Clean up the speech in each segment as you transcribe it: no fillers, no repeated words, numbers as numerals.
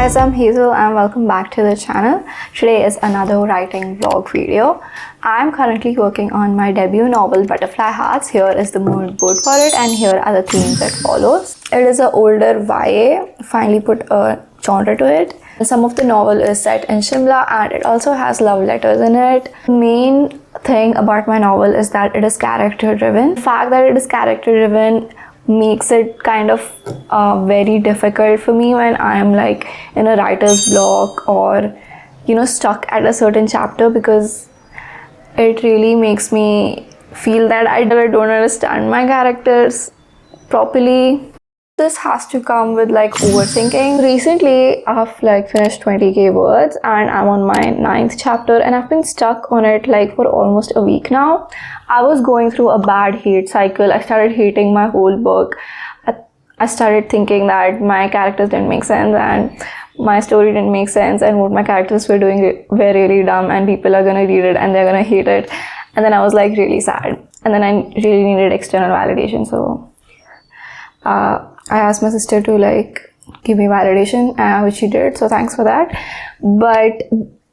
guys, I'm Hazel and welcome back to the channel. Today is another writing vlog video. I'm currently working on my debut novel Butterfly Hearts. Here is the mood board for it and here are the themes that follows. It is an older YA, finally put a genre to it. Some of the novel is set in Shimla and it also has love letters in it. The main thing about my novel is that it is character driven. The fact that it is character driven makes it kind of very difficult for me when I am like in a writer's block or stuck at a certain chapter, because it really makes me feel that I don't understand my characters properly. This has to come with like overthinking. Recently I've like finished 20k words and I'm on my 9th chapter and I've been stuck on it like for almost a week now. I was going through a bad hate cycle. I started hating my whole book. I started thinking that my characters didn't make sense and my story didn't make sense and what my characters were doing were really dumb and people are gonna read it and they're gonna hate it. And then I was like really sad and then I really needed external validation, so I asked my sister to like give me validation, which she did, so thanks for that. But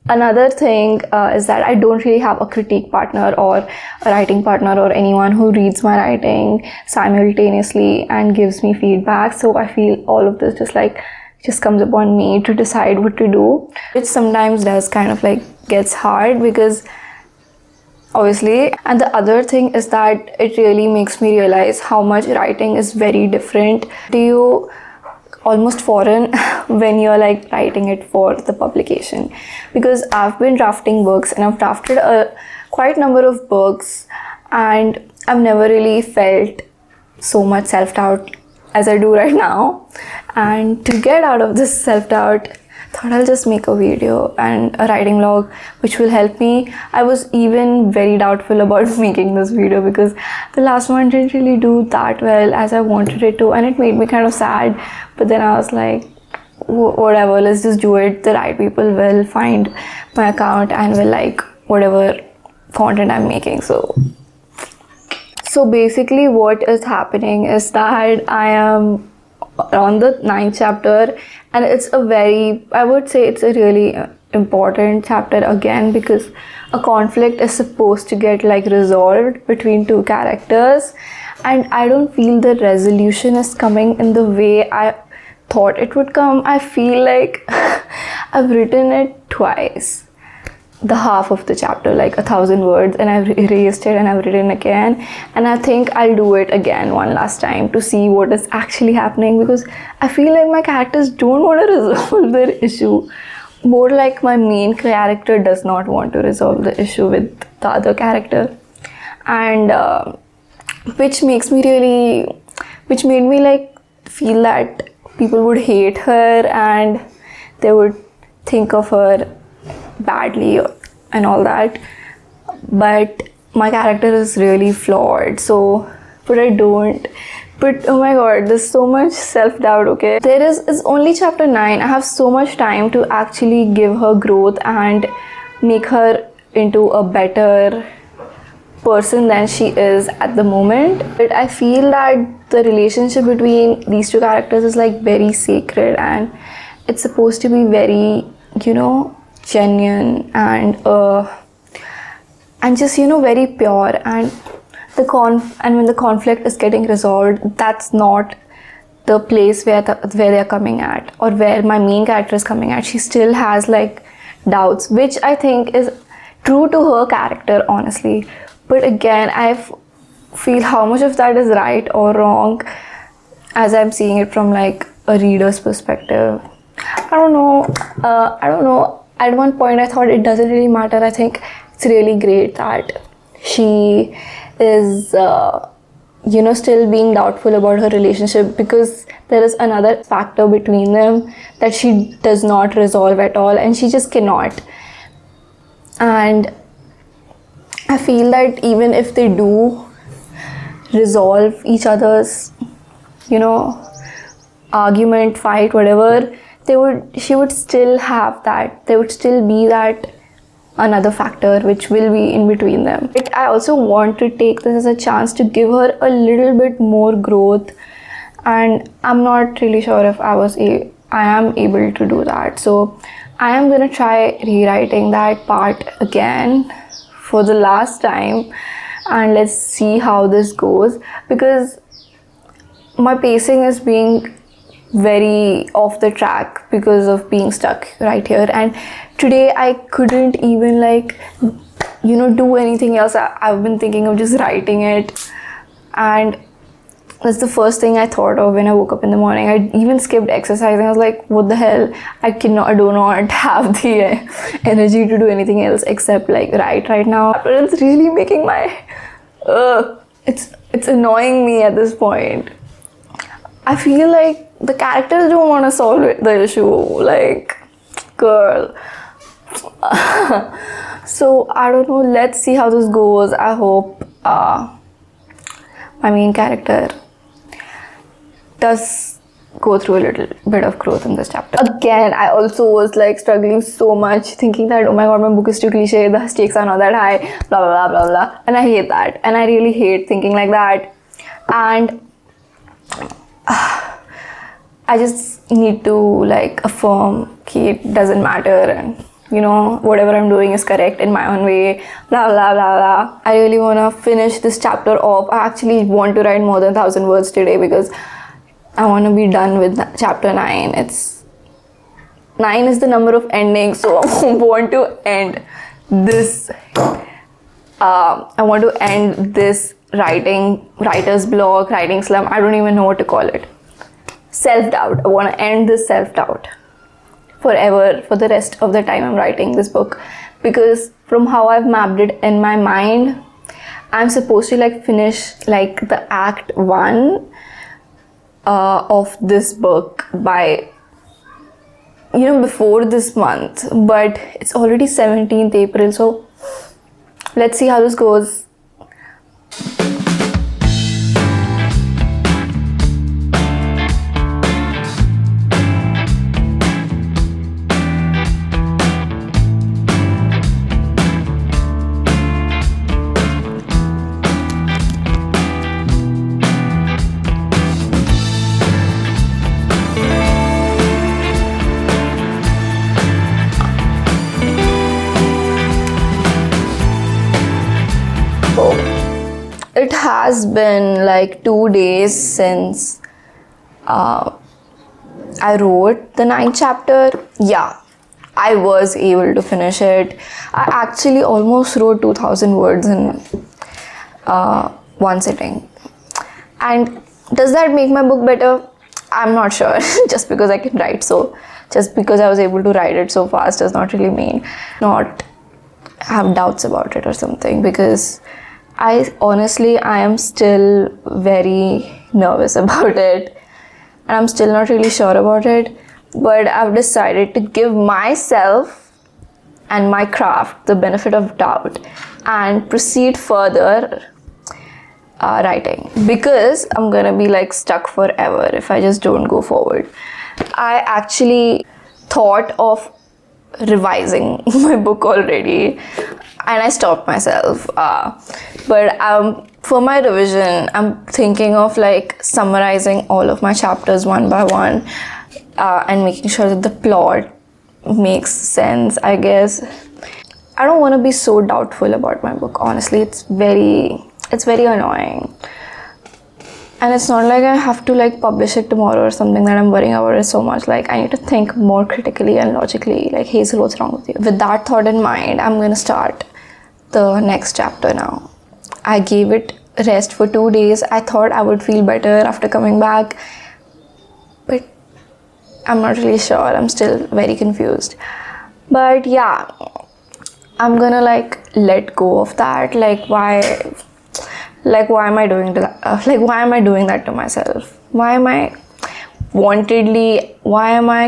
another thing is that I don't really have a critique partner or a writing partner or anyone who reads my writing simultaneously and gives me feedback. So I feel all of this just comes upon me to decide what to do, which sometimes does kind of like gets hard because obviously. And the other thing is that it really makes me realize how much writing is very different to you, almost foreign when you're like writing it for the publication. Because I've been drafting books and I've drafted a quite number of books and I've never really felt so much self-doubt as I do right now. And to get out of this self-doubt, thought I'll just make a video and a writing vlog which will help me. I was even very doubtful about making this video because the last one didn't really do that well as I wanted it to and it made me kind of sad. But then I was like, whatever, let's just do it. The right people will find my account and will like whatever content I'm making. So basically what is happening is that I am on the 9th chapter and I would say it's a really important chapter again, because a conflict is supposed to get like resolved between two characters and I don't feel the resolution is coming in the way I thought it would come. I feel like I've written it twice, the half of the chapter, like 1,000 words, and I've erased it and I've written again, and I think I'll do it again one last time to see what is actually happening, because I feel like my characters don't want to resolve their issue. More like my main character does not want to resolve the issue with the other character, and which made me like feel that people would hate her and they would think of her badly and all that. But my character is really flawed, but oh my god, there's so much self-doubt. Okay, it's only chapter 9. I have so much time to actually give her growth and make her into a better person than she is at the moment. But I feel that the relationship between these two characters is like very sacred and it's supposed to be very genuine and just very pure, and when the conflict is getting resolved, that's not the place where they're coming at, or where my main character is coming at. She still has like doubts, which I think is true to her character, honestly. But again, I feel how much of that is right or wrong as I'm seeing it from like a reader's perspective. I don't know. At one point I thought it doesn't really matter. I think it's really great that she is still being doubtful about her relationship, because there is another factor between them that she does not resolve at all, and she just cannot. And I feel that even if they do resolve each other's argument, fight, whatever, she would still have that. There would still be that another factor which will be in between them. But I also want to take this as a chance to give her a little bit more growth, and I'm not really sure if I was I am able to do that. So I am gonna try rewriting that part again for the last time, and let's see how this goes, because my pacing is being very off the track because of being stuck right here. And today I couldn't even do anything else. I've been thinking of just writing it, and that's the first thing I thought of when I woke up in the morning. I even skipped exercising. I was like, what the hell, I do not have the energy to do anything else except write right now. But it's really making my it's annoying me at this point. I feel like the characters don't want to solve the issue, girl. So I don't know, let's see how this goes. I hope my main character does go through a little bit of growth in this chapter. Again, I also was struggling so much, thinking that, oh my god, my book is too cliche, the stakes are not that high, blah blah blah blah blah. And I hate that, and I really hate thinking like that. And I just need to affirm that it doesn't matter, and whatever I'm doing is correct in my own way, blah blah blah blah. I really want to finish this chapter off. I actually want to write more than 1,000 words today, because I want to be done with chapter 9. 9 is the number of endings, so I want to end this writer's block, writing slump. I don't even know what to call it. Self-doubt. I want to end this self-doubt forever, for the rest of the time I'm writing this book, because from how I've mapped it in my mind, I'm supposed to finish the act 1 of this book by before this month, but it's already 17th April, so let's see how this goes. It has been 2 days since I wrote the 9th chapter. Yeah, I was able to finish it. I actually almost wrote 2,000 words in one sitting. And does that make my book better? I'm not sure. Just because I can write just because I was able to write it so fast does not really mean not have doubts about it or something, because I am still very nervous about it, and I'm still not really sure about it, but I've decided to give myself and my craft the benefit of doubt and proceed further writing, because I'm gonna be stuck forever if I just don't go forward. I actually thought of revising my book already, and I stopped myself, but for my revision I'm thinking of summarizing all of my chapters one by one, and making sure that the plot makes sense, I guess. I don't want to be so doubtful about my book, honestly. It's very annoying, and it's not like I have to publish it tomorrow or something that I'm worrying about it so much. I need to think more critically and logically, Hazel, what's wrong with you? With that thought in mind, I'm gonna start the next chapter now. I gave it rest for 2 days. I thought I would feel better after coming back, but I'm not really sure. I'm still very confused. But yeah, I'm gonna let go of that. Why am I doing that? Why am I doing that to myself? Why am I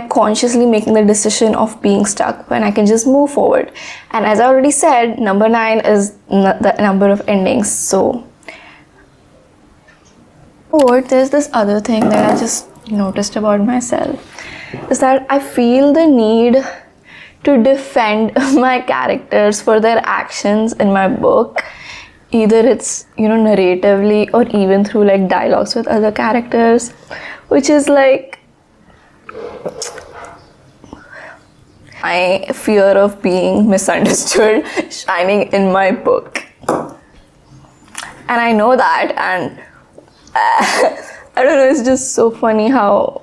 consciously making the decision of being stuck when I can just move forward? And as I already said, number 9 is the number of endings. So there's this other thing that I just noticed about myself, is that I feel the need to defend my characters for their actions in my book. Either it's narratively, or even through dialogues with other characters, which is my fear of being misunderstood shining in my book. And I know that, and I don't know, it's just so funny how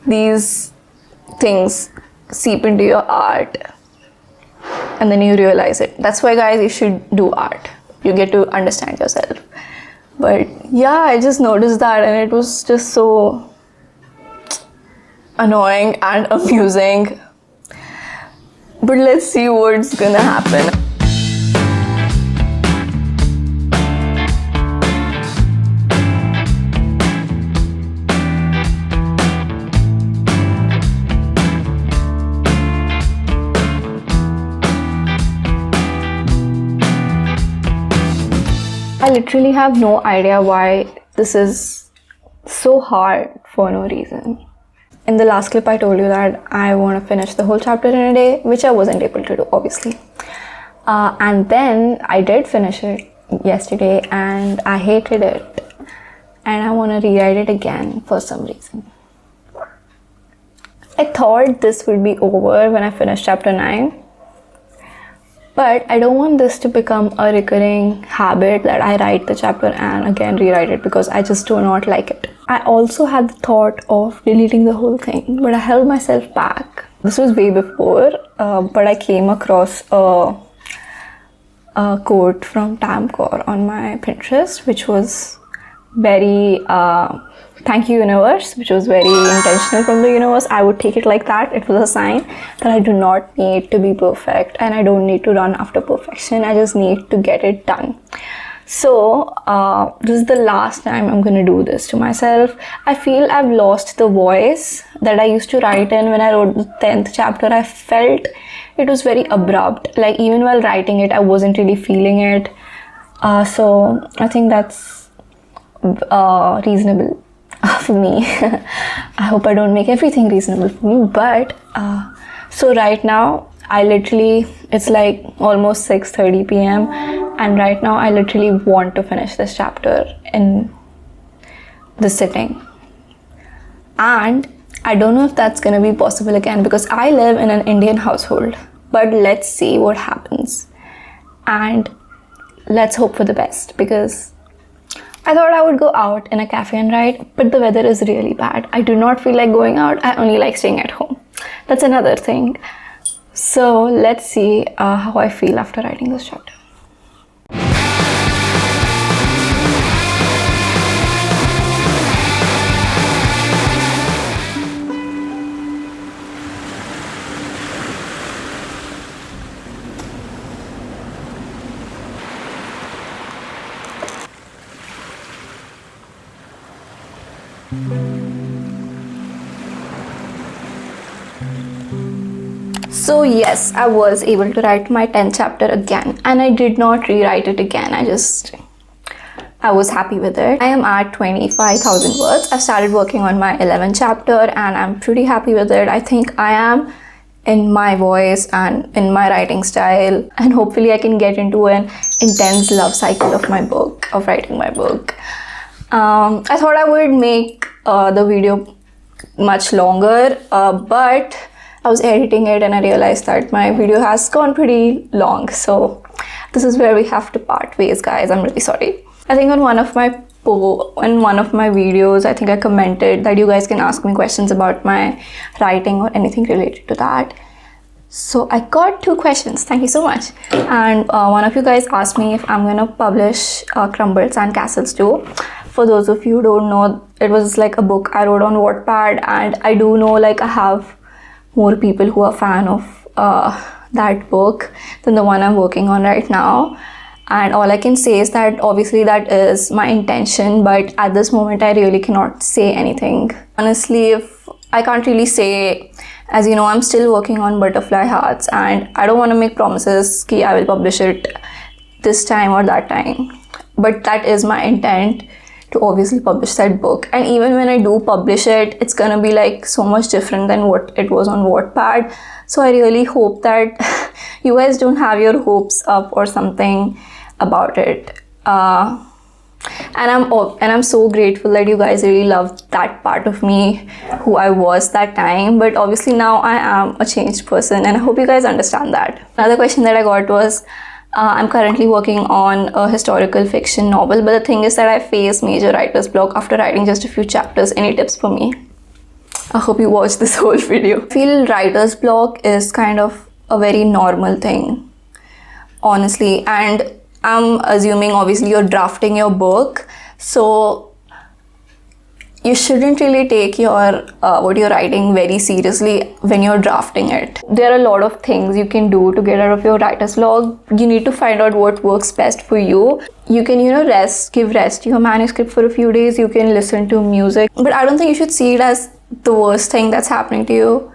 these things seep into your art and then you realize it. That's why, guys, you should do art. You get to understand yourself. But yeah, I just noticed that, and it was just so annoying and amusing. But let's see what's gonna happen. I literally have no idea why this is so hard for no reason. In the last clip, I told you that I want to finish the whole chapter in a day, which I wasn't able to do, obviously. And then I did finish it yesterday and I hated it. And I want to rewrite it again for some reason. I thought this would be over when I finished chapter 9. But I don't want this to become a recurring habit that I write the chapter and again rewrite it, because I just do not like it. I also had the thought of deleting the whole thing, but I held myself back. This was way before, but I came across a quote from Tamcor on my Pinterest, which was very thank you universe, which was very intentional from the universe. I would take it like that. It was a sign that I do not need to be perfect and I don't need to run after perfection. I just need to get it done. So this is the last time I'm gonna do this to myself. I feel I've lost the voice that I used to write in. When I wrote the 10th chapter, I felt it was very abrupt. Like even while writing it, I wasn't really feeling it. So I think that's reasonable for me. I hope I don't make everything reasonable for me, but so right now I literally, it's like almost 6:30 p.m. and right now I literally want to finish this chapter in the sitting, and I don't know if that's gonna be possible again because I live in an Indian household. But let's see what happens and let's hope for the best, because I thought I would go out in a cafe and write, but the weather is really bad. I do not feel like going out. I only like staying at home. That's another thing. So let's see how I feel after writing this chapter. So yes, I was able to write my 10th chapter again, and I did not rewrite it again. I was happy with it. I am at 25,000 words. I started working on my 11th chapter and I'm pretty happy with it. I think I am in my voice and in my writing style, and hopefully I can get into an intense love cycle of my book, of writing my book. I thought I would make the video much longer, but I was editing it and I realized that my video has gone pretty long. So this is where we have to part ways, guys. I'm really sorry. I think on one of my videos, I think I commented that you guys can ask me questions about my writing or anything related to that. So I got 2 questions. Thank you so much. And one of you guys asked me if I'm gonna publish Crumbles and Castles too. For those of you who don't know, it was like a book I wrote on Wattpad, and I do know like I have more people who are fan of that book than the one I'm working on right now. And all I can say is that obviously that is my intention, but at this moment I really cannot say anything. Honestly, if I can't really say, as you know, I'm still working on Butterfly Hearts and I don't want to make promises that I will publish it this time or that time. But that is my intent, to obviously publish that book. And even when I do publish it, it's gonna be like so much different than what it was on Wattpad. So I really hope that you guys don't have your hopes up or something about it. and I'm so grateful that you guys really loved that part of me, who I was that time. But obviously now I am a changed person, and I hope you guys understand that. Another question that I got was, I'm currently working on a historical fiction novel, but the thing is that I face major writer's block after writing just a few chapters. Any tips for me? I hope you watched this whole video. I feel writer's block is kind of a very normal thing, honestly, and I'm assuming obviously you're drafting your book, so you shouldn't really take your what you're writing very seriously when you're drafting it. There are a lot of things you can do to get out of your writer's block. You need to find out what works best for you. You can, give rest to your manuscript for a few days. You can listen to music, but I don't think you should see it as the worst thing that's happening to you,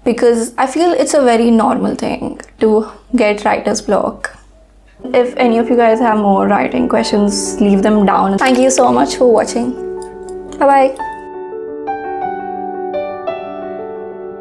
because I feel it's a very normal thing to get writer's block. If any of you guys have more writing questions, leave them down. Thank you so much for watching. Bye bye.